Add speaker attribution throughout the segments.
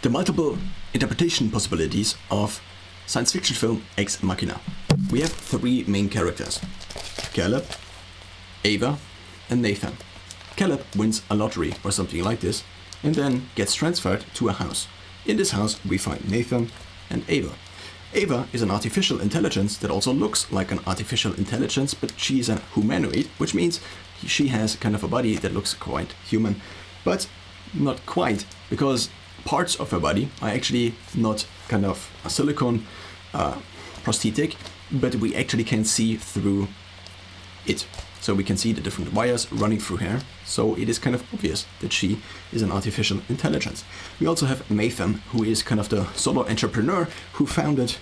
Speaker 1: the multiple interpretation possibilities of science fiction film Ex Machina. We have three main characters: Caleb, Ava, and Nathan. Caleb wins a lottery or something like this, and then gets transferred to a house. In this house we find Nathan and Ava. Ava is an artificial intelligence that also looks like an artificial intelligence, but she is a humanoid, which means she has kind of a body that looks quite human, but not quite, because parts of her body are actually not kind of a silicone prosthetic, but we actually can see through it. So we can see the different wires running through her, so it is kind of obvious that she is an artificial intelligence. We also have Nathan, who is kind of the solo entrepreneur who founded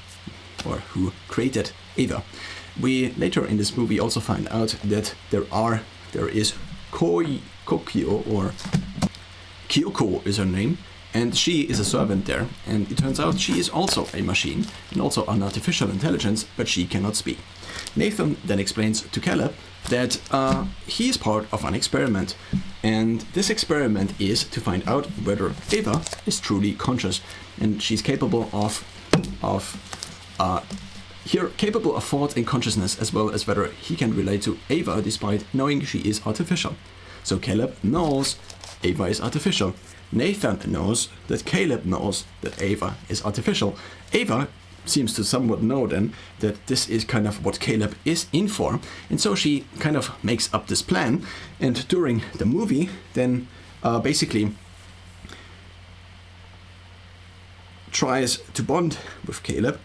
Speaker 1: or who created Ava. We later in this movie also find out that there is Kokio, or Kyoko is her name, and she is a servant there, and it turns out she is also a machine and also an artificial intelligence, but she cannot speak. Nathan then explains to Caleb that he is part of an experiment, and this experiment is to find out whether Ava is truly conscious, and she's capable of thought and consciousness, as well as whether he can relate to Ava despite knowing she is artificial. So Caleb knows Ava is artificial. Nathan knows that Caleb knows that Ava is artificial. Ava seems to somewhat know then that this is kind of what Caleb is in for, and so she kind of makes up this plan, and during the movie then basically tries to bond with Caleb,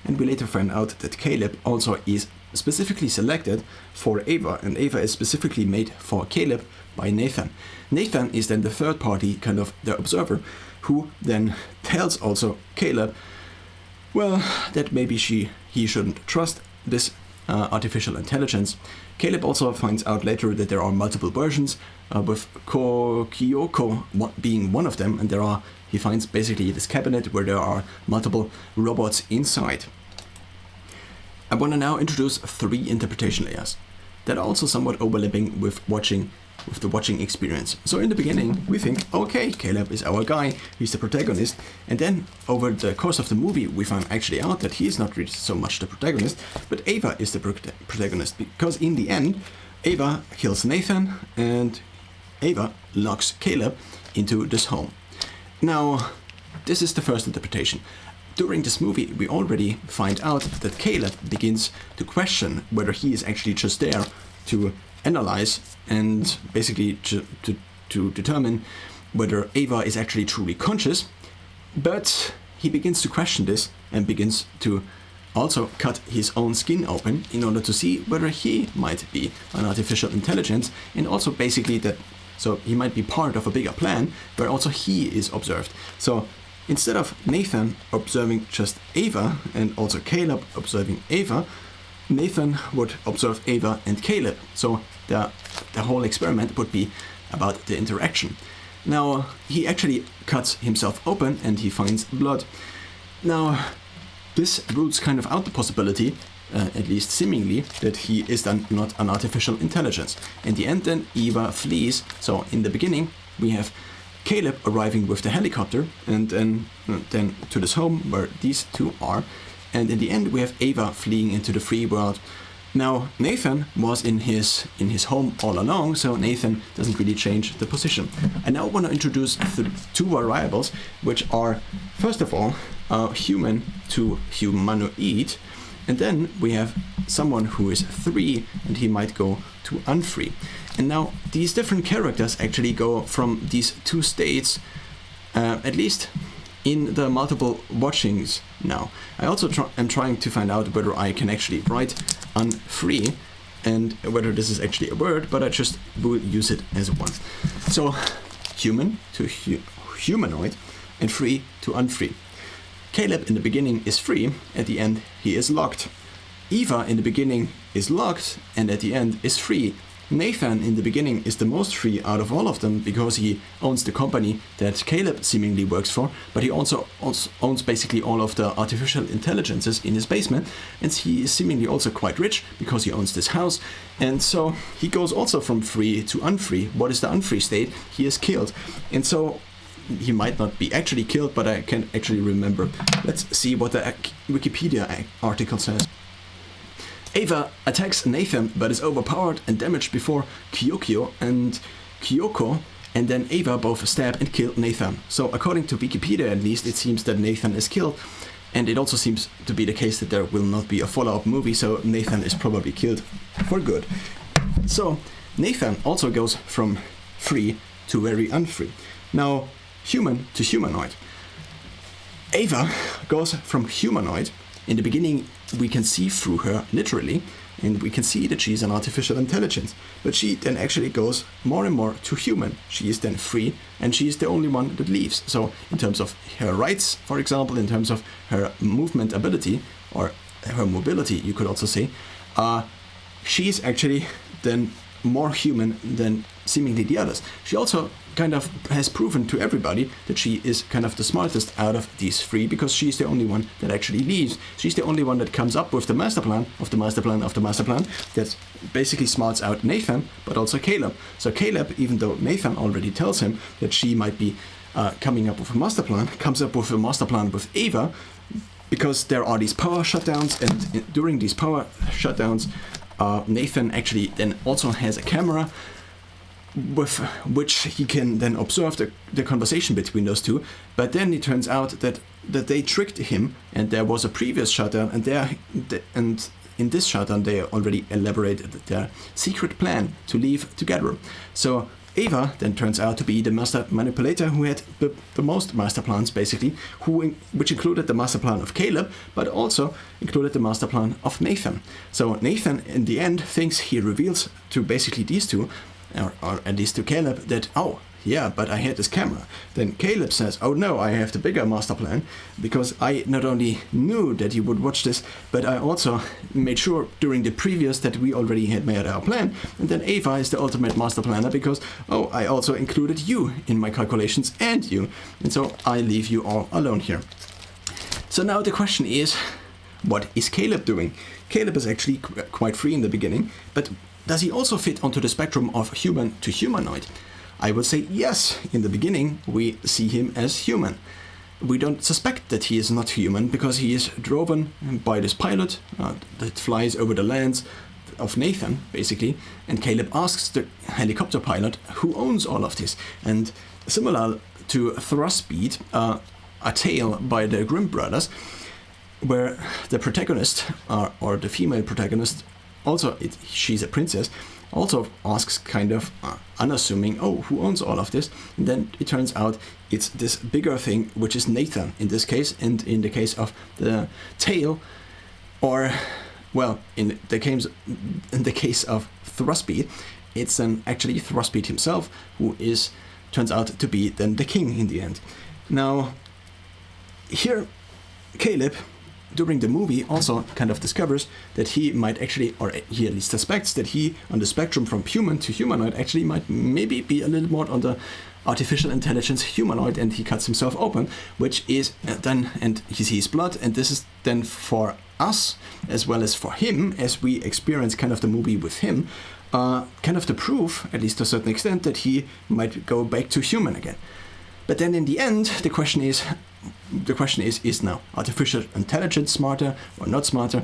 Speaker 1: and we later find out that Caleb also is specifically selected for Ava, and Ava is specifically made for Caleb by Nathan. Nathan is then the third party, kind of the observer, who then tells also Caleb, well, that maybe he shouldn't trust this artificial intelligence. Caleb also finds out later that there are multiple versions, with Kyoko being one of them, and he finds basically this cabinet where there are multiple robots inside. I want to now introduce three interpretation layers that are also somewhat overlapping with the watching experience. So in the beginning we think, okay, Caleb is our guy, he's the protagonist, and then over the course of the movie we find actually out that he is not really so much the protagonist, but Ava is the protagonist, because in the end Ava kills Nathan and Ava locks Caleb into this home. Now, this is the first interpretation. During this movie we already find out that Caleb begins to question whether he is actually just there to analyze and basically to determine whether Ava is actually truly conscious, but he begins to question this and begins to also cut his own skin open in order to see whether he might be an artificial intelligence, and also basically so he might be part of a bigger plan where also he is observed. So instead of Nathan observing just Ava and also Caleb observing Ava, Nathan would observe Ava and Caleb. So the whole experiment would be about the interaction. Now, he actually cuts himself open and he finds blood. Now, this rules kind of out the possibility, at least seemingly, that he is then not an artificial intelligence. In the end then, Ava flees. So in the beginning, we have Caleb arriving with the helicopter and then to this home where these two are. And in the end, we have Ava fleeing into the free world. Now, Nathan was in his home all along, so Nathan doesn't really change the position. I now want to introduce the two variables, which are, first of all, human to humanoid, and then we have someone who is free, and he might go to unfree. And now, these different characters actually go from these two states, at least in the multiple watchings now. I also am trying to find out whether I can actually write unfree and whether this is actually a word, but I just will use it as one. So human to humanoid and free to unfree. Caleb in the beginning is free, at the end he is locked. Ava in the beginning is locked and at the end is free. Nathan in the beginning is the most free out of all of them because he owns the company that Caleb seemingly works for, but he also owns basically all of the artificial intelligences in his basement, and he is seemingly also quite rich because he owns this house, and so he goes also from free to unfree. What is the unfree state? He is killed. And so he might not be actually killed, but I can't actually remember. Let's see what the Wikipedia article says. Ava attacks Nathan, but is overpowered and damaged before Kyoko, and then Ava both stab and kill Nathan. So according to Wikipedia at least, it seems that Nathan is killed, and it also seems to be the case that there will not be a follow-up movie, so Nathan is probably killed for good. So Nathan also goes from free to very unfree. Now, human to humanoid. Ava goes from humanoid. In the beginning, we can see through her literally, and we can see that she's an artificial intelligence. But she then actually goes more and more to human. She is then free, and she is the only one that leaves. So in terms of her rights, for example, in terms of her movement ability, or her mobility, you could also say, she is actually then more human than seemingly the others. She also kind of has proven to everybody that she is kind of the smartest out of these three, because she's the only one that actually leaves. She's the only one that comes up with the master plan of the master plan of the master plan that basically smarts out Nathan, but also Caleb. So Caleb, even though Nathan already tells him that she might be coming up with a master plan, comes up with a master plan with Ava, because there are these power shutdowns, and during these power shutdowns, Nathan actually then also has a camera with which he can then observe the conversation between those two. But then it turns out that they tricked him, and there was a previous shutdown, and in this shutdown they already elaborated their secret plan to leave together. So Ava then turns out to be the master manipulator who had the most master plans, basically, which included the master plan of Caleb, but also included the master plan of Nathan. So Nathan, in the end, thinks he reveals to basically these two, or at least to Caleb, that, oh, yeah, but I had this camera. Then Caleb says, oh no, I have the bigger master plan, because I not only knew that you would watch this, but I also made sure during the previous that we already had made our plan. And then Ava is the ultimate master planner, because, oh, I also included you in my calculations, and you. And so I leave you all alone here. So now the question is, what is Caleb doing? Caleb is actually quite free in the beginning, but does he also fit onto the spectrum of human to humanoid? I would say yes. In the beginning, we see him as human. We don't suspect that he is not human, because he is driven by this pilot that flies over the lands of Nathan, basically. And Caleb asks the helicopter pilot who owns all of this. And similar to Thrust Speed, A Tale by the Grimm brothers, where the protagonist, or the female protagonist, also she's a princess, also asks kind of unassuming, oh, who owns all of this? And then it turns out it's this bigger thing, which is Nathan in this case, and in the case of the Tale, or, well, in the case of Thrustbeat, it's actually Thrustbeat himself who turns out to be then the king in the end. Now, here, Caleb, during the movie, also kind of discovers that he might actually, or he at least suspects that he, on the spectrum from human to humanoid, actually might maybe be a little more on the artificial intelligence humanoid, and he cuts himself open, which is then, and he sees blood, and this is then for us, as well as for him, as we experience kind of the movie with him, kind of the proof, at least to a certain extent, that he might go back to human again. But then in the end, the question is now artificial intelligence smarter or not smarter?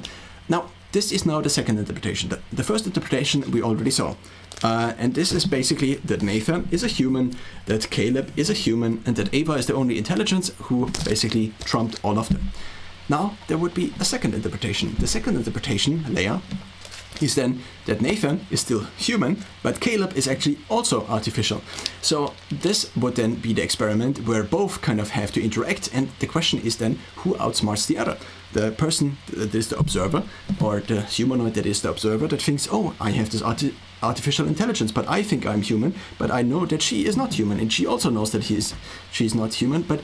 Speaker 1: Now, this is now the second interpretation. The first interpretation we already saw. And this is basically that Nathan is a human, that Caleb is a human, and that Ava is the only intelligence who basically trumped all of them. Now, there would be a second interpretation. The second interpretation, Leia, is then that Nathan is still human, but Caleb is actually also artificial. So this would then be the experiment where both kind of have to interact, and the question is then who outsmarts the other? The person that is the observer, or the humanoid that is the observer, that thinks, oh, I have this artificial intelligence, but I think I'm human, but I know that she is not human, and she also knows that she's not human, but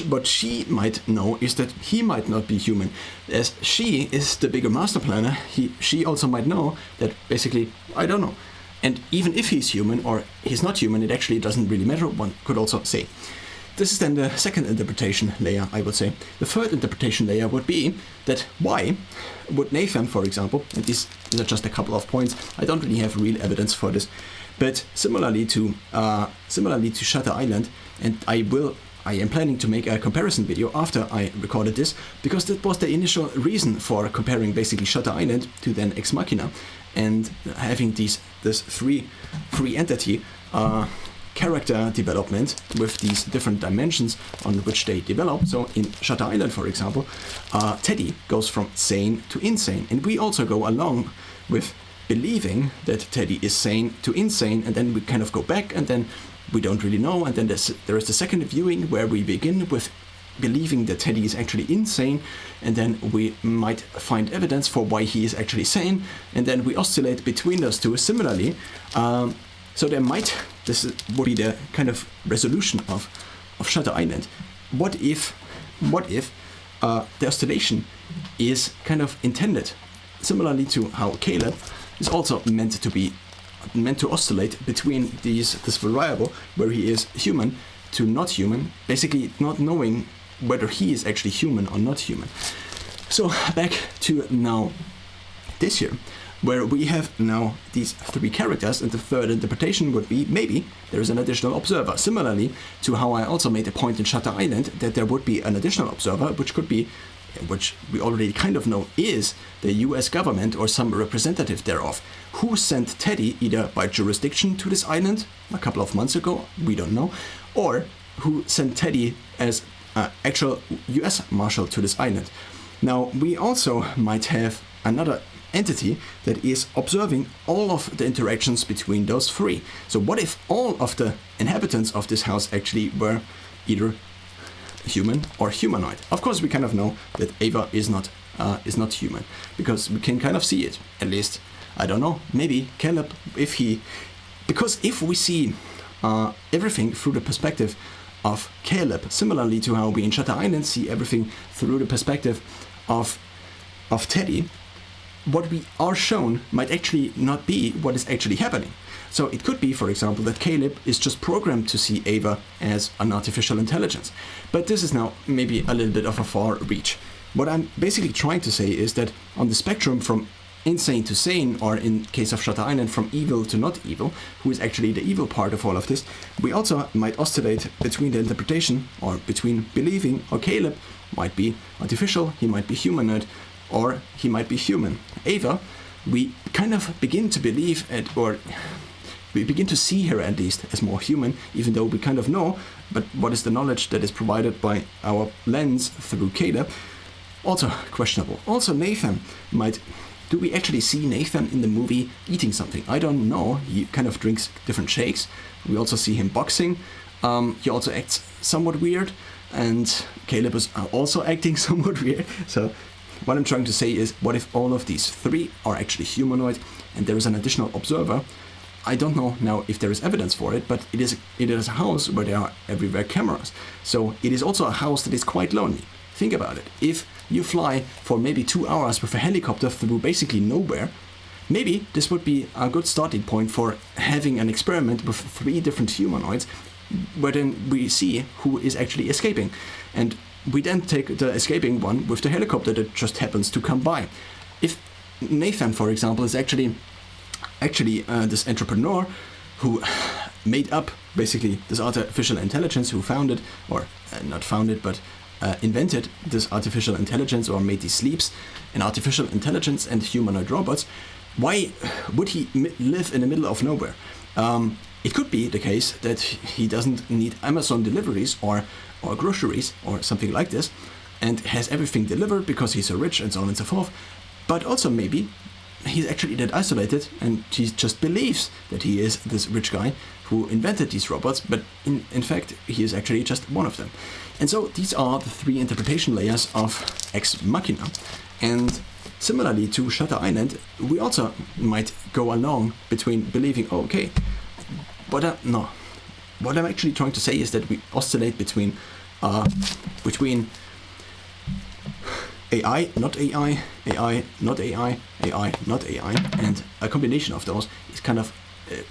Speaker 1: what she might know is that he might not be human. As she is the bigger master planner, she also might know that basically, I don't know. And even if he's human or he's not human, it actually doesn't really matter, one could also say. This is then the second interpretation layer, I would say. The third interpretation layer would be that why would Nathan, for example, and these are just a couple of points, I don't really have real evidence for this, but similarly to Shutter Island, and I will I am planning to make a comparison video after I recorded this, because that was the initial reason for comparing basically Shutter Island to then Ex Machina, and having this three entity character development with these different dimensions on which they develop. So in Shutter Island, for example, Teddy goes from sane to insane, and we also go along with believing that Teddy is sane to insane, and then we kind of go back, and then we don't really know, and then there is the second viewing where we begin with believing that Teddy is actually insane, and then we might find evidence for why he is actually sane, and then we oscillate between those two similarly. So this would be the kind of resolution of Shutter Island. What if the oscillation is kind of intended, similarly to how Caleb is also meant to oscillate between this variable where he is human to not human, basically not knowing whether he is actually human or not human. So back to now this here, where we have now these three characters, and the third interpretation would be maybe there is an additional observer. Similarly to how I also made a point in Shutter Island that there would be an additional observer, which we already kind of know is the US government or some representative thereof, who sent Teddy either by jurisdiction to this island a couple of months ago, we don't know, or who sent Teddy as actual US marshal to this island. Now, we also might have another entity that is observing all of the interactions between those three. So what if all of the inhabitants of this house actually were either human or humanoid? Of course, we kind of know that Ava is not human, because we can kind of see it. At least, I don't know, maybe Caleb, because if we see everything through the perspective of Caleb, similarly to how we in Shutter Island see everything through the perspective of Teddy, what we are shown might actually not be what is actually happening. So it could be, for example, that Caleb is just programmed to see Ava as an artificial intelligence. But this is now maybe a little bit of a far reach. What I'm basically trying to say is that on the spectrum from insane to sane, or in case of Shutter Island, from evil to not evil, who is actually the evil part of all of this, we also might oscillate between the interpretation, or between believing, or Caleb might be artificial, he might be humanoid, or he might be human. Ava, we kind of begin to believe or we begin to see her at least as more human, even though we kind of know, but what is the knowledge that is provided by our lens through Caleb? Also questionable. Also Nathan do we actually see Nathan in the movie eating something? I don't know. He kind of drinks different shakes. We also see him boxing. He also acts somewhat weird, and Caleb is also acting somewhat weird. So what I'm trying to say is, what if all of these three are actually humanoid and there is an additional observer? I don't know now if there is evidence for it, but it is a house where there are everywhere cameras. So it is also a house that is quite lonely. Think about it. If you fly for maybe 2 hours with a helicopter through basically nowhere, maybe this would be a good starting point for having an experiment with 3 different humanoids, where then we see who is actually escaping. And we then take the escaping one with the helicopter that just happens to come by. If Nathan, for example, is actually this entrepreneur who made up basically this artificial intelligence, who founded, or not founded, but invented this artificial intelligence, or made these sleeps in artificial intelligence and humanoid robots, why would he live in the middle of nowhere? It could be the case that he doesn't need Amazon deliveries or groceries or something like this, and has everything delivered because he's so rich and so on and so forth. But also maybe he's actually that isolated, and he just believes that he is this rich guy who invented these robots, but in fact he is actually just one of them. And so these are the 3 interpretation layers of Ex Machina. And similarly to Shutter Island, we also might go along between believing, oh, okay, but no. What I'm actually trying to say is that we oscillate between AI, not AI, AI, not AI, AI, not AI, and a combination of those is kind of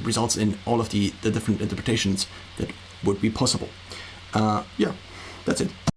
Speaker 1: results in all of the different interpretations that would be possible. Yeah, that's it.